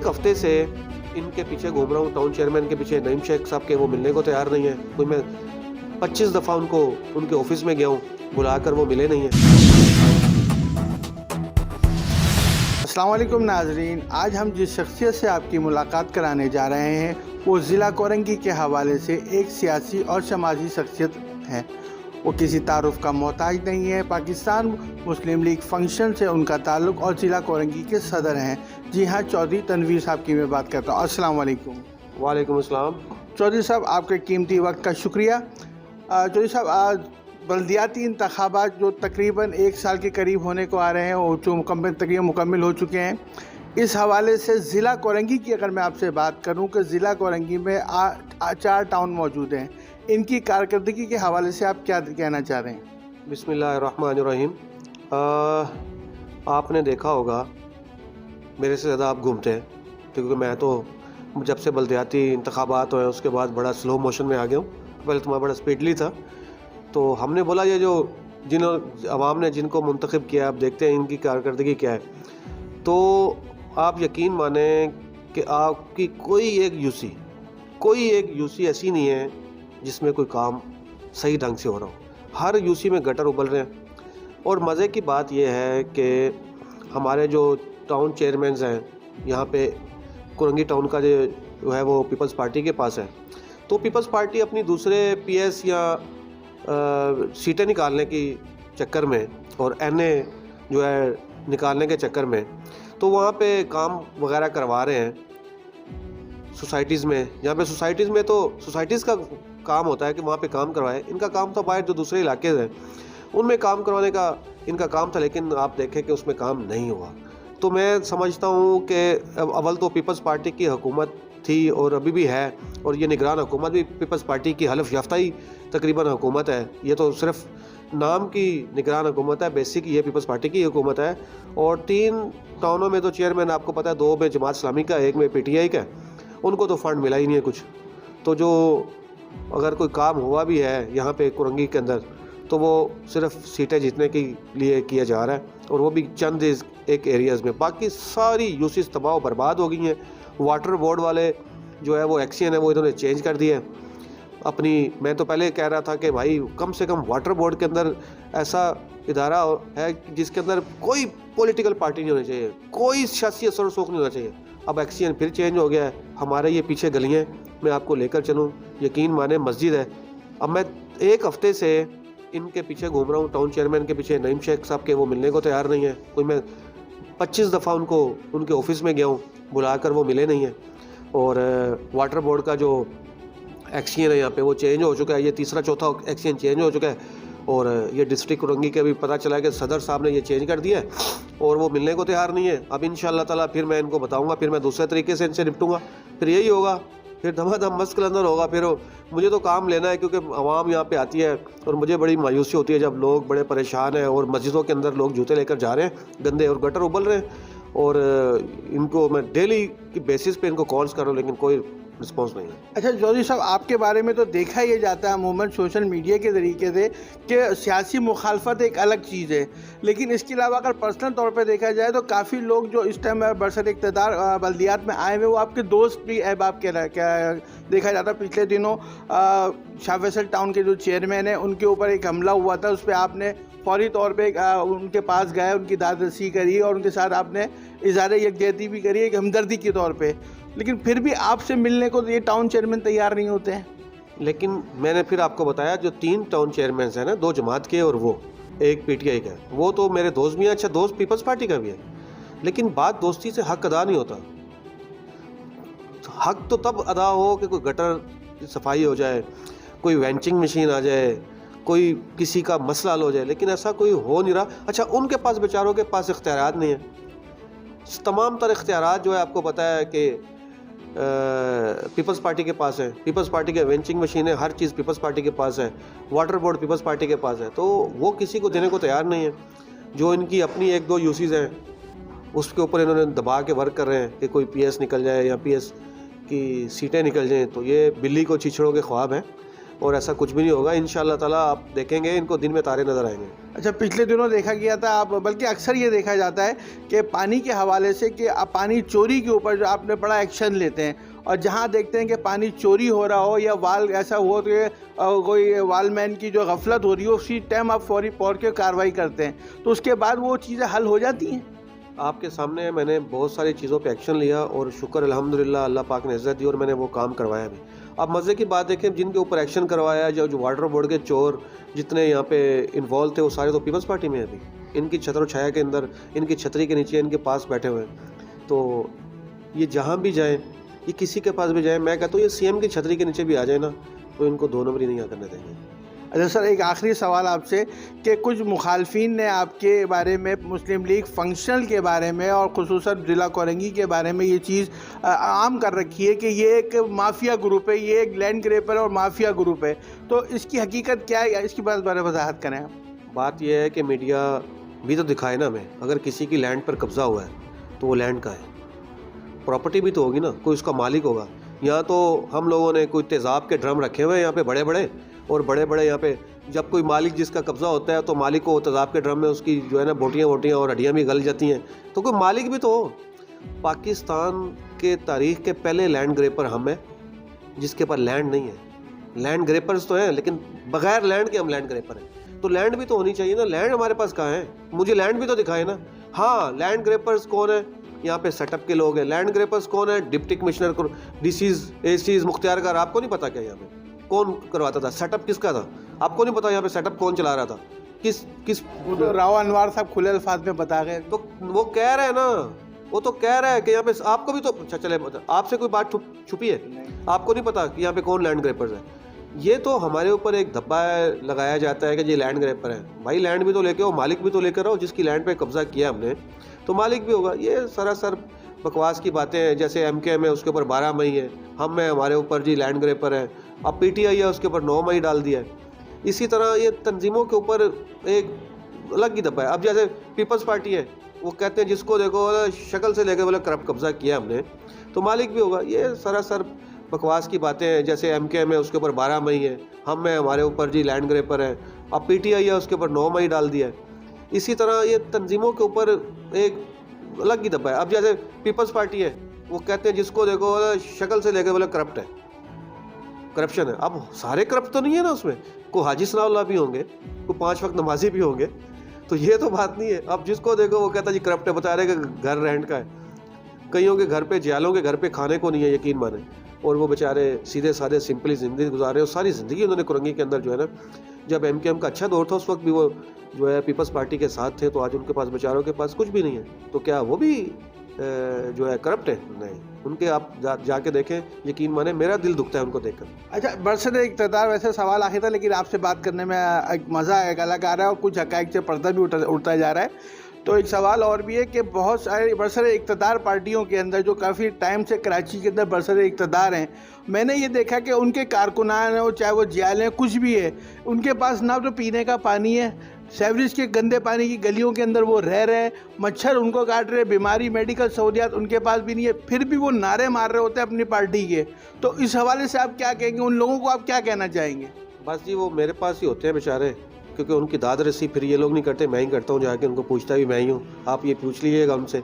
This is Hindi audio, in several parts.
एक हफ्ते से इनके पीछे घूम रहा हूँ, टाउन चेयरमैन के पीछे, नईम शेख साहब के, वो मिलने को तैयार नहीं है। कोई मैं 25 दफ़ा उनके ऑफिस में गया हूँ, बुलाकर वो मिले नहीं हैं। अस्सलाम वालेकुम नाजरीन, आज हम जिस शख्सियत से आपकी मुलाकात कराने जा रहे हैं वो ज़िला कोरंगी के हवाले से एक सियासी और समाजी शख्सियत है। वो किसी तारुफ का मोहताज नहीं है। पाकिस्तान मुस्लिम लीग फंक्शन से उनका ताल्लुक़ और ज़िला कोरंगी के सदर हैं। जी हाँ, चौधरी तनवीर साहब की मैं बात करता हूँ। अस्सलाम वालेकुम। वालेकुम अस्सलाम। चौधरी साहब, आपके कीमती वक्त का शुक्रिया। चौधरी साहब, आज बल्दियाती इंतखाबात जो तकरीबन 1 साल के करीब होने को आ रहे हैं और जो तकरीबन मुकम्मल हो चुके हैं, इस हवाले से ज़िला कोरंगी की अगर मैं आपसे बात करूं कि ज़िला कोरंगी में 4 टाउन मौजूद हैं, इनकी कारकर्दगी के हवाले से आप क्या कहना चाह रहे हैं? बिस्मिल्लाहिर्रहमानिर्रहीम। आपने देखा होगा, मेरे से ज़्यादा आप घूमते हैं, क्योंकि मैं तो जब से बल्दियाती इंतखाबात हुए उसके बाद बड़ा स्लो मोशन में आ गया हूँ। पहले तो मैं बड़ा स्पीडली था। तो हमने बोला ये जो अवाम ने जिनको मुंतखब किया, आप देखते हैं इनकी कारकर्दगी क्या है। तो आप यकीन माने कि आपकी कोई एक यूसी ऐसी नहीं है जिसमें कोई काम सही ढंग से हो रहा हो। हर यूसी में गटर उबल रहे हैं। और मज़े की बात यह है कि हमारे जो टाउन चेयरमैन हैं, यहाँ पे कोरंगी टाउन का जो है वो पीपल्स पार्टी के पास है। तो पीपल्स पार्टी अपनी दूसरे पीएस या सीटें निकालने की चक्कर में और एनए जो है निकालने के चक्कर में, तो वहाँ पे काम वगैरह करवा रहे हैं सोसाइटीज़ में। यहाँ पे सोसाइटीज़ में तो सोसाइटीज़ का काम होता है कि वहाँ पे काम करवाए। इनका काम तो बाहर जो दूसरे इलाके हैं उनमें काम करवाने का इनका काम था, लेकिन आप देखें कि उसमें काम नहीं हुआ। तो मैं समझता हूँ कि अव्वल तो पीपल्स पार्टी की हुकूमत थी और अभी भी है, और ये निगरान हुकूमत भी पीपल्स पार्टी की हलफ याफ्ता ही तकरीबन हुकूमत है। ये तो सिर्फ नाम की निगरान हुकूमत है, बेसिक ये पीपल्स पार्टी की हुकूमत है। और 3 टाउनों में तो चेयरमैन आपको पता है, 2 में जमात इस्लामी का, 1 में पीटीआई का। उनको तो फंड मिला ही नहीं है कुछ। तो जो अगर कोई काम हुआ भी है यहाँ पे कोरंगी के अंदर, तो वो सिर्फ सीटें जीतने के लिए किया जा रहा है, और वो भी चंद एक एरियाज़ में। बाकी सारी यूसीज तबाह बर्बाद हो गई हैं। वाटर बोर्ड वाले जो है वो एक्शन है वो इन्होंने चेंज कर दिया है अपनी। मैं तो पहले कह रहा था कि भाई कम से कम वाटर बोर्ड के अंदर ऐसा इदारा है जिसके अंदर कोई पॉलिटिकल पार्टी नहीं होनी चाहिए, कोई सियासी असर सोख नहीं होना चाहिए। अब एक्शन फिर चेंज हो गया है। हमारे ये पीछे गलियाँ मैं आपको लेकर चलूँ, यकीन माने मस्जिद है। अब मैं 1 हफ्ते से इनके पीछे घूम रहा हूँ, टाउन चेयरमैन के पीछे, नईम शेख साहब के, वो मिलने को तैयार नहीं है। कोई मैं 25 दफ़ा उनके ऑफिस में गया हूँ, बुलाकर वो मिले नहीं हैं। और वाटर बोर्ड का जो एक्शन है यहाँ पे वो चेंज हो चुका है। ये तीसरा चौथा एक्शन चेंज हो चुका है। और ये डिस्ट्रिक्ट कोरंगी के भी पता चला है कि सदर साहब ने ये चेंज कर दिया है और वो मिलने को तैयार नहीं है। अब इंशाअल्लाह ताला फिर मैं इनको बताऊँगा, फिर मैं दूसरे तरीके से इनसे निपटूँगा। फिर यही होगा, फिर धमाधम मस्त कलंदर होगा। फिर मुझे तो काम लेना है, क्योंकि आवाम यहाँ पे आती है और मुझे बड़ी मायूसी होती है जब लोग बड़े परेशान हैं और मस्जिदों के अंदर लोग जूते लेकर जा रहे हैं गंदे और गटर उबल रहे हैं। और इनको मैं डेली की बेसिस पे इनको कॉल्स कर रहा हूँ, लेकिन कोई रिस्पॉन्स नहीं है। अच्छा चौधरी साहब, आपके बारे में तो देखा ही जाता है अमूमन सोशल मीडिया के तरीके से कि सियासी मुखालफत एक अलग चीज़ है, लेकिन इसके अलावा अगर पर्सनल तौर पे देखा जाए तो काफ़ी लोग जो इस टाइम बरसर इक़्तिदार बल्दियात में आए हुए वो आपके दोस्त भी है। आप क्या देखा जाता है, पिछले दिनों शाह फैसल टाउन के जो चेयरमैन हैं उनके ऊपर एक हमला हुआ था, उस पर आपने फौरी तौर पे उनके पास गए, उनकी दादरसी करी और उनके साथ आपने इज़हार यकजहती भी करी एक हमदर्दी के तौर पे, लेकिन फिर भी आपसे मिलने को ये टाउन चेयरमैन तैयार नहीं होते हैं। लेकिन मैंने फिर आपको बताया, जो 3 टाउन चेयरमैन हैं ना, 2 जमात के और वो 1 पीटीआई का, वो तो मेरे दोस्त भी हैं। अच्छा, दोस्त पीपल्स पार्टी का भी है, लेकिन बात दोस्ती से हक अदा नहीं होता। हक तो तब अदा हो कि कोई गटर की सफाई हो जाए, कोई वेंचिंग मशीन आ जाए, कोई किसी का मसला हल हो जाए, लेकिन ऐसा कोई हो नहीं रहा। अच्छा, उनके पास बेचारों के पास इख्तियारात नहीं है। तमाम तर इख्तियारात जो है आपको पता है कि पीपल्स पार्टी के पास है। पीपल्स पार्टी के वेंचिंग मशीन है, हर चीज़ पीपल्स पार्टी के पास है, वाटर बोर्ड पीपल्स पार्टी के पास है। तो वो किसी को देने को तैयार नहीं है। जो इनकी अपनी 1-2 यूसीज़ हैं उसके ऊपर इन्होंने दबा के वर्क कर रहे हैं कि कोई पीएस निकल जाए या पीएस की सीटें निकल जाएं। तो ये बिल्ली को चिछड़ों के ख्वाब हैं। और ऐसा कुछ भी नहीं होगा इंशाअल्लाह ताला। आप देखेंगे इनको दिन में तारे नज़र आएंगे। अच्छा, पिछले दिनों देखा गया था, आप बल्कि अक्सर ये देखा जाता है कि पानी के हवाले से कि आप पानी चोरी के ऊपर जो आपने बड़ा एक्शन लेते हैं, और जहाँ देखते हैं कि पानी चोरी हो रहा हो या वाल ऐसा हो कि कोई वालमैन की जो गफलत हो रही हो, उसी टाइम आप फौरी पहुँच के कार्रवाई करते हैं, तो उसके बाद वो चीज़ें हल हो जाती हैं। आपके सामने मैंने बहुत सारी चीज़ों पे एक्शन लिया और शुक्र अल्हम्दुलिल्लाह अल्लाह पाक ने इज़्ज़त दी और मैंने वो काम करवाया भी। अब मज़े की बात देखें, जिनके ऊपर एक्शन करवाया, जो वाटर बोर्ड के चोर जितने यहाँ पे इन्वॉल्व थे, वो सारे तो पीपल्स पार्टी में हैं अभी। इनकी छत्र छाया के अंदर, इनकी छतरी के नीचे इनके पास बैठे हुए हैं। तो ये जहाँ भी जाएँ, ये किसी के पास भी जाएँ, मैं कहता हूँ ये सीएम की छतरी के नीचे भी आ जाए ना, तो इनको 2 नंबरी नहीं करने देंगे। अच्छा सर, एक आखिरी सवाल आपसे कि कुछ मुखालफिन ने आपके बारे में, मुस्लिम लीग फंक्शनल के बारे में और खुसूसन ज़िला कोरंगी के बारे में ये चीज़ आम कर रखी है कि ये एक माफिया ग्रुप है, ये एक लैंड ग्रेपर और माफिया ग्रुप है, तो इसकी हकीकत क्या है, इसकी बारे में वजाहत करें आप। बात यह है कि मीडिया भी तो दिखाए ना हमें। अगर किसी की लैंड पर कब्ज़ा हुआ है तो वो लैंड का है, प्रॉपर्टी भी तो होगी ना, कोई उसका मालिक होगा। यहाँ तो हम लोगों ने कोई तेज़ाब के ड्रम रखे हुए हैं यहाँ पे बड़े बड़े, और बड़े बड़े यहाँ पे जब कोई मालिक जिसका कब्ज़ा होता है तो मालिक को तेज़ाब के ड्रम में उसकी जो है ना बोटियाँ वोटियाँ और हड्डियाँ भी गल जाती हैं। तो कोई मालिक भी तो हो। पाकिस्तान के तारीख़ के पहले लैंड ग्रेपर हम हैं, जिसके पास लैंड नहीं है। लैंड ग्रेपर्स तो हैं, लेकिन बगैर लैंड के हम लैंड ग्रेपर हैं। तो लैंड भी तो होनी चाहिए ना। लैंड हमारे पास कहाँ है? मुझे लैंड भी तो दिखाए ना। हाँ, लैंड ग्रेपर्स कौन है? यहाँ पे सेटअप के लोग हैं। लैंड ग्रेपर्स कौन है? डिप्टी कमिश्नर को डीसीज एसीज मुख्तियारकार। आपको नहीं पता क्या यहाँ पे कौन करवाता था? सेटअप किसका था? आपको नहीं पता यहाँ पे सेटअप कौन चला रहा था? किस वो तो राव अनवर साहब खुले अल्फाज में बता गए। तो वो कह रहे हैं ना, वो तो कह रहा है कि यहाँ पे आपको भी तो अच्छा चले, आपसे कोई बात छुपी है? आपको नहीं पता कि यहाँ पे कौन लैंड ग्रेपर्स है? ये तो हमारे ऊपर एक धब्बा लगाया जाता है कि ये लैंड ग्रेपर है। भाई लैंड भी तो लेके आओ, मालिक भी तो लेकर आओ। जिसकी लैंड पे कब्जा किया हमने तो मालिक भी होगा। ये सरासर बकवास की बातें हैं। जैसे एमकेएम है, उसके ऊपर 12 मई है, हम हैं, हमारे ऊपर जी लैंड ग्रेपर है। अब पीटीआई है, उसके ऊपर 9 मई डाल दिया है। इसी तरह ये तंजीमों के ऊपर एक अलग ही धब्बा है। अब जैसे पीपल्स पार्टी है, वो कहते हैं जिसको देखो शक्ल से लेकर बोले करप्ट कब्जा किया हमने तो मालिक भी होगा। ये सरासर बकवास की बातें हैं। जैसे एमकेएम है, उसके ऊपर 12 मई है, हम हैं, हमारे ऊपर जी लैंड ग्रेपर है। अब पीटीआई है, उसके ऊपर 9 मई डाल दिया है। इसी तरह ये तंजीमों के ऊपर एक अलग ही धब्बा है। अब जैसे पीपल्स पार्टी है, वो कहते हैं जिसको देखो शक्ल से लेकर बोले करप्ट है, करप्शन है। अब सारे करप्ट तो नहीं है ना उसमें, कोई हाजी सनाउल्लाह भी होंगे, कोई 5 वक्त नमाजी भी होंगे। तो ये तो बात नहीं है। अब जिसको देखो वो कहता जी करप्ट है, बता रहे कि घर रेंट का है। कईयों के घर पे, जियालों के घर पे खाने को नहीं है, यकीन माने, और वो बेचारे सीधे साधे सिंपली ज़िंदगी गुजार रहे हो। सारी ज़िंदगी उन्होंने कुरंगी के अंदर जो है ना, जब एमकेएम का अच्छा दौर था उस वक्त भी वो जो है पीपल्स पार्टी के साथ थे। तो आज उनके पास, बेचारों के पास कुछ भी नहीं है। तो क्या वो भी जो है करप्ट है? नहीं। उनके आप जाके देखें, यकीन माने मेरा दिल दुखता है उनको देखकर। अच्छा, बरसत इक़्तिदार, वैसे सवाल आखिर था, लेकिन आपसे बात करने में एक मज़ा एक अलग आ रहा है और कुछ हक़ाइक़ से पर्दा भी उठता जा रहा है। तो एक सवाल और भी है कि बहुत सारे बरसर इक़्तिदार पार्टियों के अंदर जो काफ़ी टाइम से कराची के अंदर बरसर इक़्तिदार हैं, मैंने ये देखा कि उनके कारकुनान हो, चाहे वो जियाल हैं, कुछ भी है, उनके पास ना तो पीने का पानी है, सेवरेज के गंदे पानी की गलियों के अंदर वो रह रहे हैं, मच्छर उनको काट रहे, बीमारी मेडिकल सहूलियात उनके पास भी नहीं है, फिर भी वो नारे मार रहे होते हैं अपनी पार्टी के। तो इस हवाले से आप क्या कहेंगे? उन लोगों को आप क्या कहना चाहेंगे? बस जी, वो मेरे पास ही होते हैं बेचारे, क्योंकि उनकी दाद रसी फिर ये लोग नहीं करते, मैं ही करता हूँ जाके। उनको पूछता भी मैं ही हूँ। आप ये पूछ लीजिएगा उनसे।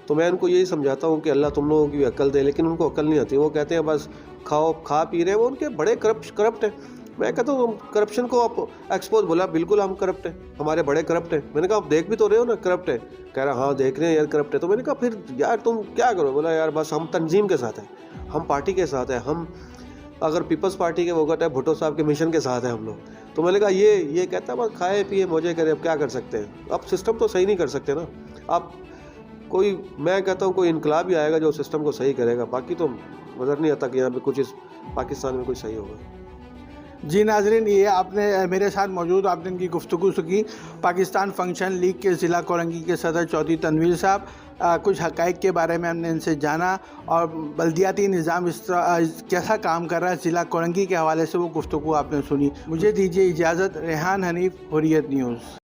तो मैं उनको यही समझाता हूँ कि अल्लाह तुम लोगों की भी अक्ल दे, लेकिन उनको अक्ल नहीं आती। वो कहते हैं बस खा पी रहे हैं। वो उनके बड़े करप्ट हैं। मैं कहता हूँ करप्शन को आप एक्सपोज, बोला बिल्कुल हम करप्ट हैं, हमारे बड़े करप्ट हैं। मैंने कहा आप देख भी तो रहे हो ना करप्ट है? कह रहा हाँ देख रहे हैं यार करप्ट है। तो मैंने कहा फिर यार तुम क्या करो? बोला यार बस हम तंजीम के साथ हैं, हम पार्टी के साथ हैं, हम अगर पीपल्स पार्टी के वो कहते हैं भुट्टो साहब के मिशन के साथ हैं हम लोग। तो मैंने कहा ये कहता है बस खाए पिए मौजे करें, अब क्या कर सकते हैं? अब सिस्टम तो सही नहीं कर सकते ना। अब कोई, मैं कहता हूँ कोई इनकलाब ही आएगा जो सिस्टम को सही करेगा। बाकी तो नज़र नहीं आता कि यहाँ पे कुछ इस पाकिस्तान में कोई सही होगा। जी नाजरीन, ये आपने मेरे साथ मौजूद आपने इनकी गुफ्तगू की पाकिस्तान फंक्शन लीग के ज़िला कोरंगी के सदर चौधरी तनवीर साहब। कुछ हक़ाइक़ के बारे में हमने इनसे जाना और बल्दियाती निज़ाम कैसा काम कर रहा है ज़िला कोरंगी के हवाले से वो गुफ्तगू आपने सुनी। मुझे दीजिए इजाज़त। रेहान हनीफ, हुर्रियत न्यूज़।